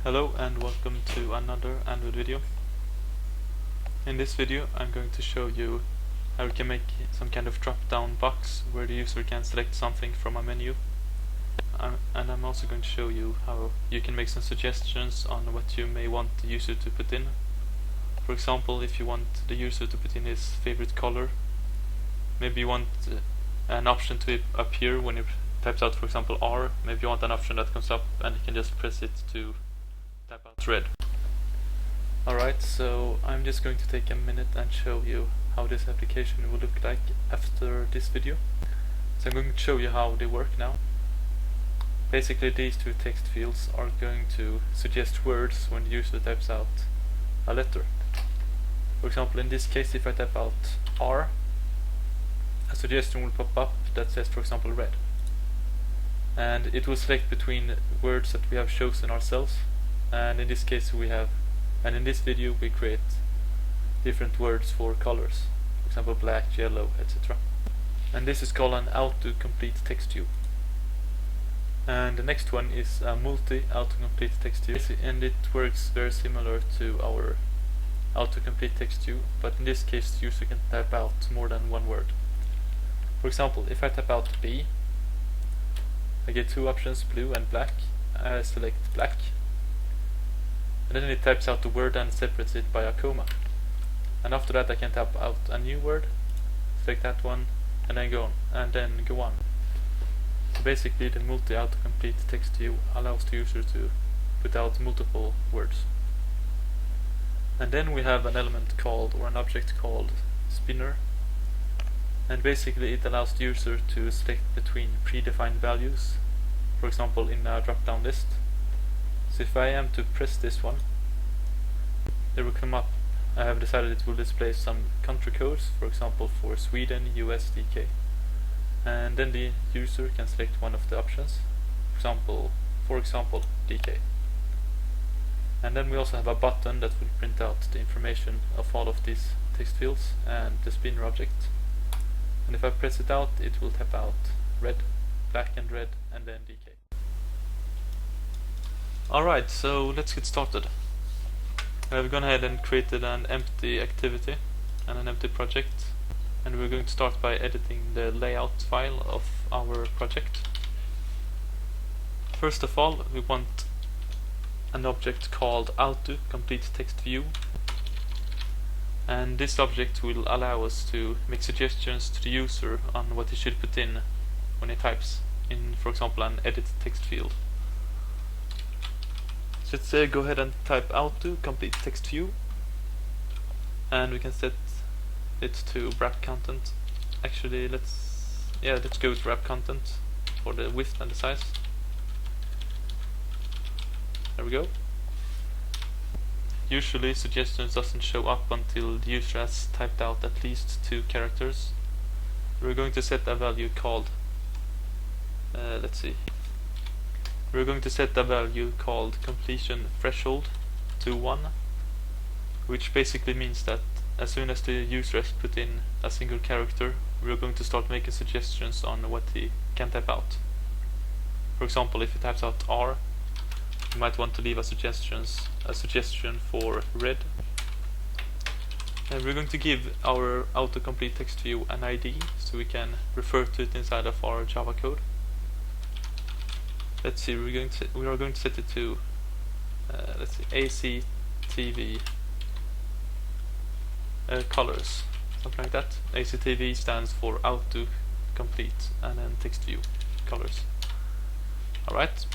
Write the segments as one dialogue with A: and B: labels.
A: Hello and welcome to another Android video. In this video I'm going to show you how you can make some kind of drop down box where the user can select something from a menu, and I'm also going to show you how you can make some suggestions on what you may want the user to put in. For example, if you want the user to put in his favorite color, maybe you want an option to appear when he types out, for example, R. Maybe you want an option that comes up and you can just press it to type out red. Alright, so I'm just going to take a minute and show you how this application will look like after this video. So I'm going to show you how they work now. Basically, these two text fields are going to suggest words when the user types out a letter. For example, in this case, if I type out R, a suggestion will pop up that says, for example, red. And it will select between words that we have chosen ourselves. And in this case in this video we create different words for colors, for example black, yellow, etc. And this is called an AutoCompleteTextView. And the next one is a multi-AutoCompleteTextView, and it works very similar to our AutoCompleteTextView, but in this case the user can type out more than one word. For example, if I type out B, I get two options, blue and black. I select black, and then it types out the word and separates it by a comma. And after that I can type out a new word, select that one, and then go on. So basically the multi-AutoCompleteTextView allows the user to put out multiple words. And then we have an element called, or an object called, spinner. And basically it allows the user to select between predefined values, for example in a drop-down list. So if I am to press this one, there will come up, I have decided it will display some country codes, for example for Sweden, US, DK. And then the user can select one of the options, for example DK. And then we also have a button that will print out the information of all of these text fields and the spinner object. And if I press it out, it will type out red, black and red, and then DK. Alright, so let's get started. I've gone ahead and created an empty activity and an empty project, and we're going to start by editing the layout file of our project. First of all, we want an object called AutoCompleteTextView, and this object will allow us to make suggestions to the user on what he should put in when he types in, for example, an edit text field. So let's go ahead and type AutoCompleteTextView, and we can set it to wrap content. Actually, let's go with wrap content for the width and the size. There we go. Usually suggestions doesn't show up until the user has typed out at least 2 characters. We're going to set a value called we're going to set a value called completion threshold to 1, which basically means that as soon as the user has put in a single character, we're going to start making suggestions on what he can type out. For example, if he types out R, you might want to leave a suggestion for red. And we're going to give our AutoCompleteTextView an ID so we can refer to it inside of our Java code. Let's see, we are going to set it to ACTV colors, something like that. ACTV stands for autocomplete and then text view colors. Alright,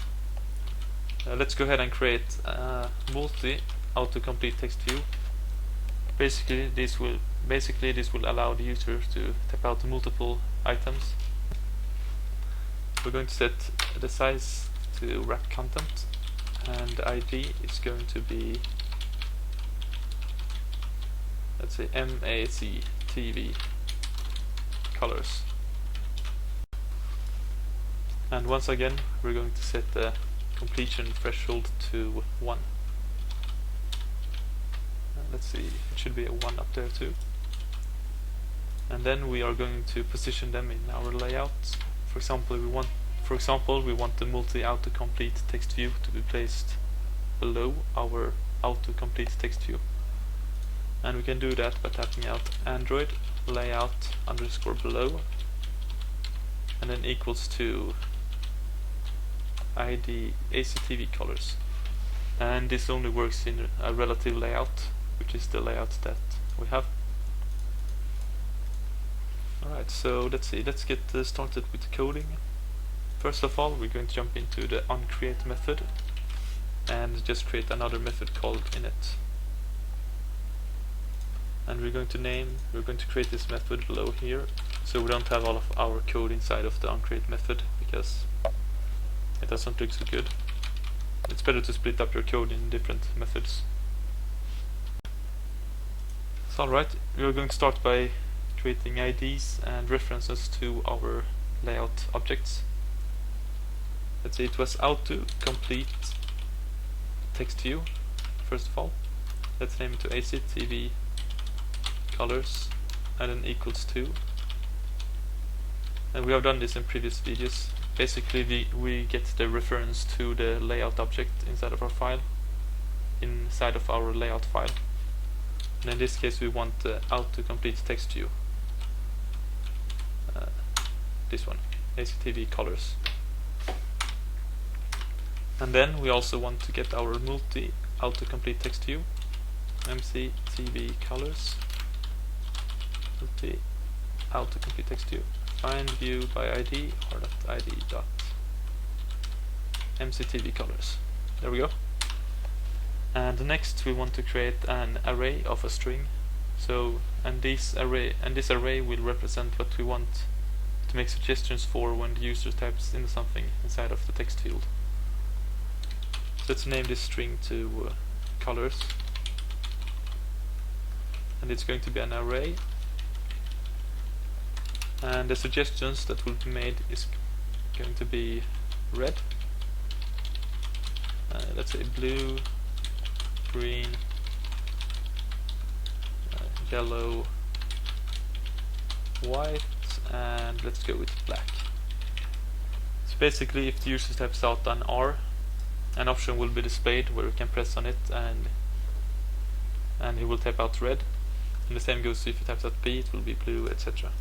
A: let's go ahead and create a multi-AutoCompleteTextView. Basically this will allow the user to type out multiple items. We're going to set the size to wrap content, and the ID is going to be, let's say, MACTV colors. And once again we're going to set the completion threshold to 1. Let's see, it should be a 1 up there too. And then we are going to position them in our layout. For example, we want the multi-AutoCompleteTextView to be placed below our AutoCompleteTextView. And we can do that by tapping out Android layout underscore below and then equals to ID ACTV colors. And this only works in a relative layout, which is the layout that we have. Alright, so let's get started with the coding. First of all, we're going to jump into the onCreate method and just create another method called init. And we're going to create this method below here, so we don't have all of our code inside of the onCreate method, because it doesn't look so good. It's better to split up your code in different methods. So alright, we're going to start by creating IDs and references to our layout objects. Let's say it was AutoCompleteTextView first of all. Let's name it to ACTV colors and then equals to. And we have done this in previous videos. Basically we get the reference to the layout object inside of our file, inside of our layout file. And in this case we want the AutoCompleteTextView. This one, ACTV colors. And then we also want to get our multi AutoCompleteTextView, MCTV colors, multi AutoCompleteTextView, find view by ID or .id dot MCTV colors. There we go. And next we want to create an array of a string. So this array will represent what we want to make suggestions for when the user types in something inside of the text field. Let's name this string to colors, and it's going to be an array, and the suggestions that will be made is going to be red, let's say blue, green, yellow, white, and let's go with black. So basically if the user types out an R, an option will be displayed where you can press on it and he will type out red, and the same goes if he types out B, it will be blue, etc.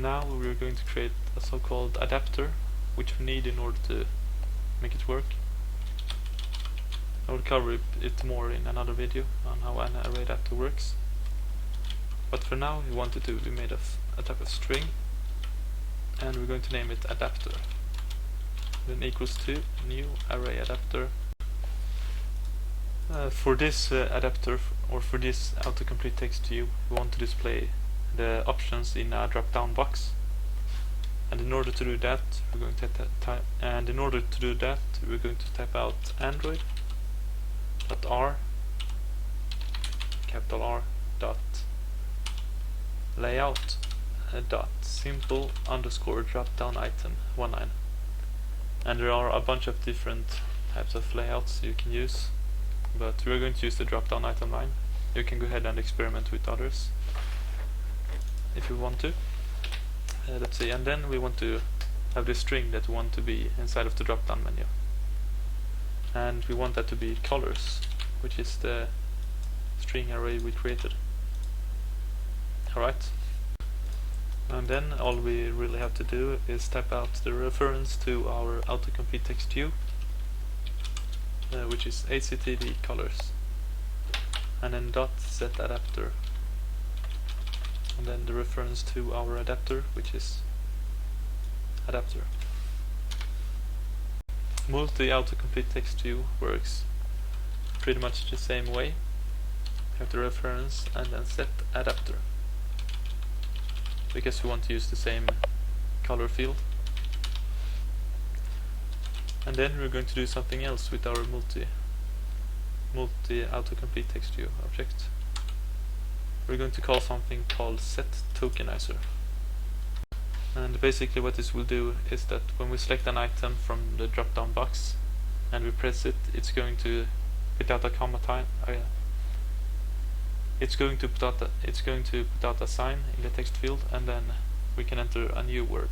A: Now we're going to create a so-called adapter, which we need in order to make it work. I will cover it more in another video on how an array adapter works, but for now we want it to be made of a type of string, and we're going to name it adapter. Then equals to new array adapter. For this adapter, or for this AutoCompleteTextView, we want to display the options in a drop-down box. And in order to do that, we're going to type out Android .r capital R dot layout dot simple underscore drop-down item 19. And there are a bunch of different types of layouts you can use, but we're going to use the drop-down item line. You can go ahead and experiment with others if you want to. Let's see, and then we want to have this string that we want to be inside of the drop-down menu, and we want that to be colors, which is the string array we created. Alright. And then all we really have to do is type out the reference to our AutoCompleteTextView, which is ACTV colors, and then .set adapter, and then the reference to our adapter, which is adapter. Multi AutoCompleteTextView works pretty much the same way. You have the reference and then set adapter, because we want to use the same color field. And then we're going to do something else with our multi AutoCompleteTextView object. We're going to call something called setTokenizer. And basically what this will do is that when we select an item from the drop-down box and we press it, it's going to put out a comma time. It's going to put out a sign in the text field, and then we can enter a new word.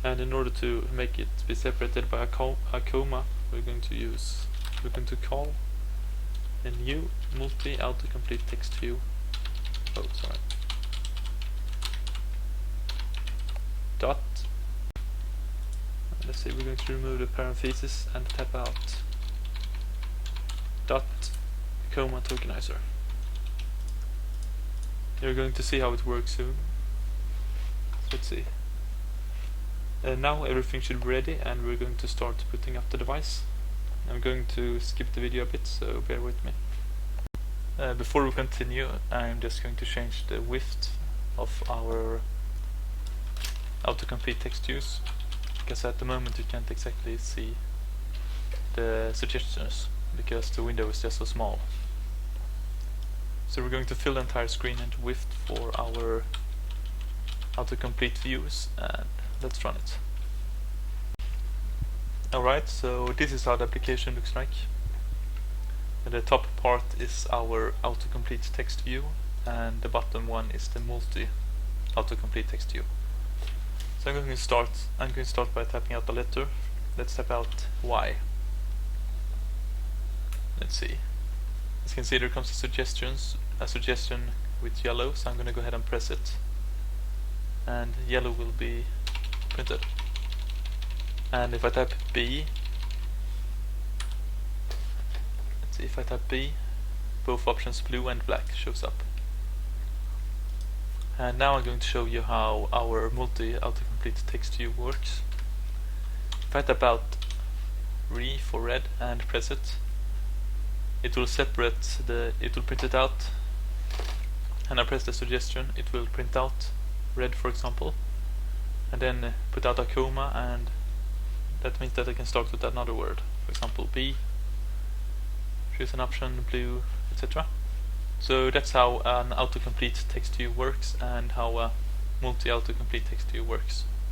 A: And in order to make it be separated by a comma, we're going to use we're going to call a new multi-autocomplete text view. Oh, sorry. Dot. Let's see, we're going to remove the parentheses and type out dot comma tokenizer. You're going to see how it works soon. Let's see. Now everything should be ready, and we're going to start putting up the device. I'm going to skip the video a bit, so bear with me. Before we continue, I'm just going to change the width of our autocomplete text views, because at the moment you can't exactly see the suggestions because the window is just so small. So we're going to fill the entire screen and width for our autocomplete views, and let's run it. Alright, so this is how the application looks like. And the top part is our autocomplete text view, and the bottom one is the multi-autocomplete text view. So I'm going to start by typing out a letter. Let's type out Y. Let's see. As you can see, there comes a suggestion with yellow, so I'm going to go ahead and press it. And yellow will be printed. And if I type B, let's see, if I type B, both options blue and black shows up. And now I'm going to show you how our multi-autocomplete text view works. If I type out RE for red and press it, it will print it out, and I press the suggestion, it will print out red, for example, and then put out a comma, and that means that I can start with another word, for example B, choose an option, blue, etc. So that's how an autocomplete text view works, and how a multi-autocomplete text view works.